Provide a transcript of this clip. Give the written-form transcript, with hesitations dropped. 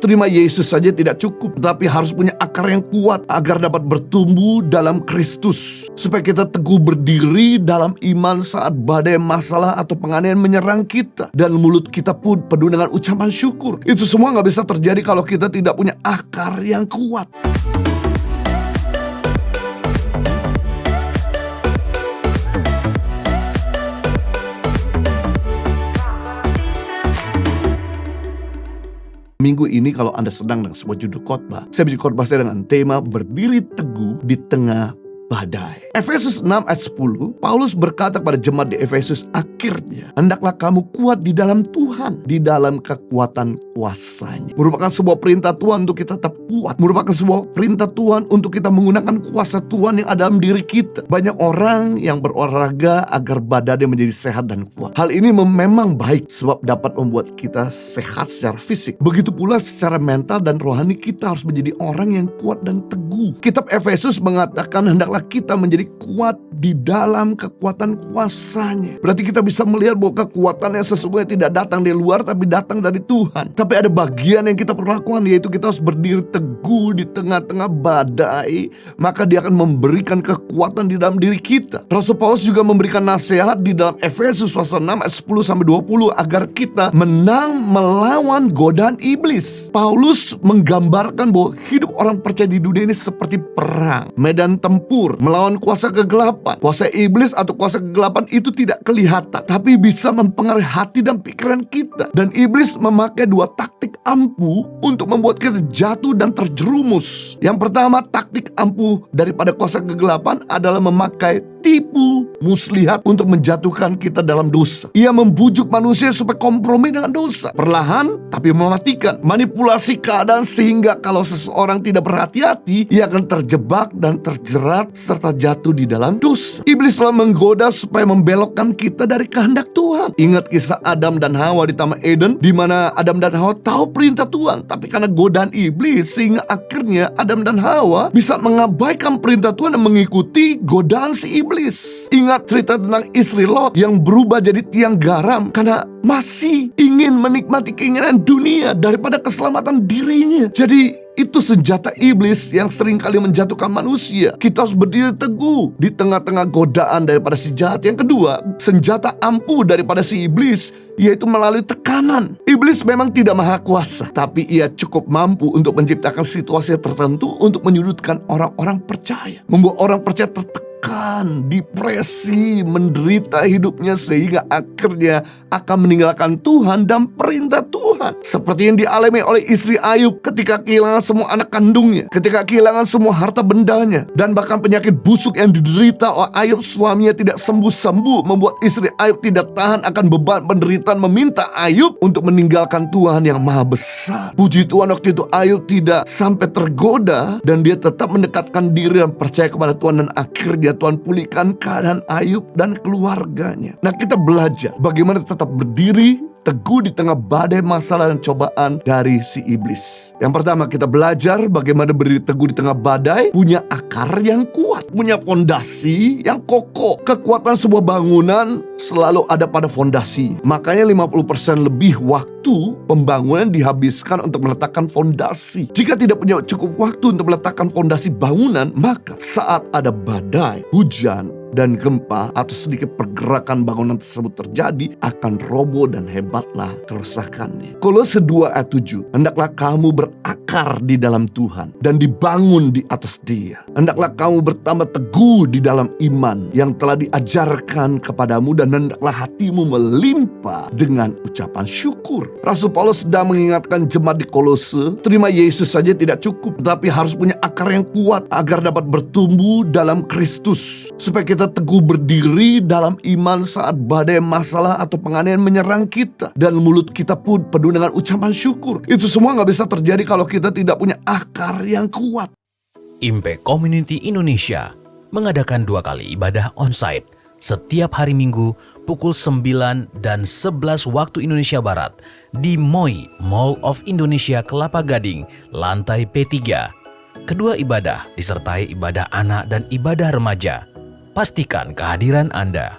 Terima Yesus saja tidak cukup, tetapi harus punya akar yang kuat agar dapat bertumbuh dalam Kristus. Supaya kita teguh berdiri dalam iman saat badai masalah atau penganiayaan menyerang kita. Dan mulut kita pun penuh dengan ucapan syukur. Itu semua gak bisa terjadi kalau kita tidak punya akar yang kuat. Minggu ini kalau Anda sedang dengan sebuah judul khotbah, saya bikin khotbah saya dengan tema berdiri teguh di tengah badai. Efesus 6 ayat 10, Paulus berkata kepada jemaat di Efesus, akhirnya hendaklah kamu kuat di dalam Tuhan, di dalam kekuatan kuasa-Nya. Merupakan sebuah perintah Tuhan untuk kita tetap kuat. Merupakan sebuah perintah Tuhan untuk kita menggunakan kuasa Tuhan yang ada dalam diri kita. Banyak orang yang berolahraga agar badannya menjadi sehat dan kuat. Hal ini memang baik sebab dapat membuat kita sehat secara fisik. Begitu pula secara mental dan rohani kita harus menjadi orang yang kuat dan teguh. Kitab Efesus mengatakan hendaklah kita menjadi kuat di dalam kekuatan kuasa-Nya. Berarti kita bisa melihat bahwa kekuatan yang sesungguhnya tidak datang dari luar tapi datang dari Tuhan. Tapi ada bagian yang kita perlu lakukan, yaitu kita harus berdiri teguh di tengah-tengah badai. Maka dia akan memberikan kekuatan di dalam diri kita. Rasul Paulus juga memberikan nasihat di dalam Efesus pasal 6 ayat 10-20 agar kita menang melawan godaan iblis. Paulus menggambarkan bahwa hidup orang percaya di dunia ini seperti perang, medan tempur, melawan kuasa kegelapan. Kuasa iblis atau kuasa kegelapan itu tidak kelihatan, tapi bisa mempengaruhi hati dan pikiran kita. Dan iblis memakai dua taktik ampuh untuk membuat kita jatuh dan terjerumus. Yang pertama, taktik ampuh daripada kuasa kegelapan adalah memakai tipu muslihat untuk menjatuhkan kita dalam dosa. Ia membujuk manusia supaya kompromi dengan dosa. Perlahan tapi mematikan. Manipulasi keadaan sehingga kalau seseorang tidak berhati-hati, ia akan terjebak dan terjerat serta jatuh di dalam dosa. Iblis selalu menggoda supaya membelokkan kita dari kehendak Tuhan. Ingat kisah Adam dan Hawa di Taman Eden, di mana Adam dan Hawa tahu perintah Tuhan, tapi karena godaan iblis sehingga akhirnya Adam dan Hawa bisa mengabaikan perintah Tuhan dan mengikuti godaan si iblis. Ingat cerita tentang istri Lot yang berubah jadi tiang garam karena masih ingin menikmati keinginan dunia daripada keselamatan dirinya. Jadi itu senjata iblis yang seringkali menjatuhkan manusia. Kita harus berdiri teguh di tengah-tengah godaan daripada si jahat. Yang kedua, senjata ampuh daripada si iblis, yaitu melalui tekanan. Iblis memang tidak maha kuasa, tapi ia cukup mampu untuk menciptakan situasi tertentu untuk menyudutkan orang-orang percaya. Membuat orang percaya tertekan, depresi, menderita hidupnya sehingga akhirnya akan meninggalkan Tuhan dan perintah Tuhan. Seperti yang dialami oleh istri Ayub ketika kehilangan semua anak kandungnya, ketika kehilangan semua harta bendanya, dan bahkan penyakit busuk yang diderita oleh Ayub, suaminya tidak sembuh-sembuh, membuat istri Ayub tidak tahan akan beban penderitaan, meminta Ayub untuk meninggalkan Tuhan yang maha besar. Puji Tuhan, waktu itu Ayub tidak sampai tergoda dan dia tetap mendekatkan diri dan percaya kepada Tuhan, dan akhirnya Tuhan pulihkan keadaan Ayub dan keluarganya. Nah, kita belajar bagaimana tetap berdiri teguh di tengah badai masalah dan cobaan dari si iblis. Yang pertama, kita belajar bagaimana berdiri teguh di tengah badai, punya akar yang kuat, punya fondasi yang kokoh. Kekuatan sebuah bangunan selalu ada pada fondasi. Makanya 50% lebih waktu pembangunan dihabiskan untuk meletakkan fondasi. Jika tidak punya cukup waktu untuk meletakkan fondasi bangunan, maka saat ada badai, hujan, dan gempa atau sedikit pergerakan bangunan tersebut terjadi, akan roboh dan hebatlah kerusakannya. Kolose 2 ayat 7, hendaklah kamu berakar di dalam Tuhan dan dibangun di atas Dia. Hendaklah kamu bertambah teguh di dalam iman yang telah diajarkan kepadamu, dan hendaklah hatimu melimpah dengan ucapan syukur. Rasul Paulus sedang mengingatkan jemaat di Kolose, terima Yesus saja tidak cukup, tetapi harus punya akar yang kuat agar dapat bertumbuh dalam Kristus. Supaya kita teguh berdiri dalam iman saat badai masalah atau penganiayaan menyerang kita, dan mulut kita pun penuh dengan ucapan syukur. Itu semua gak bisa terjadi kalau kita tidak punya akar yang kuat. Impact Community Indonesia mengadakan 2 kali ibadah onsite setiap hari Minggu pukul 9 dan 11 waktu Indonesia Barat di MOI Mall of Indonesia Kelapa Gading, lantai P3. Kedua ibadah disertai ibadah anak dan ibadah remaja. Pastikan kehadiran Anda.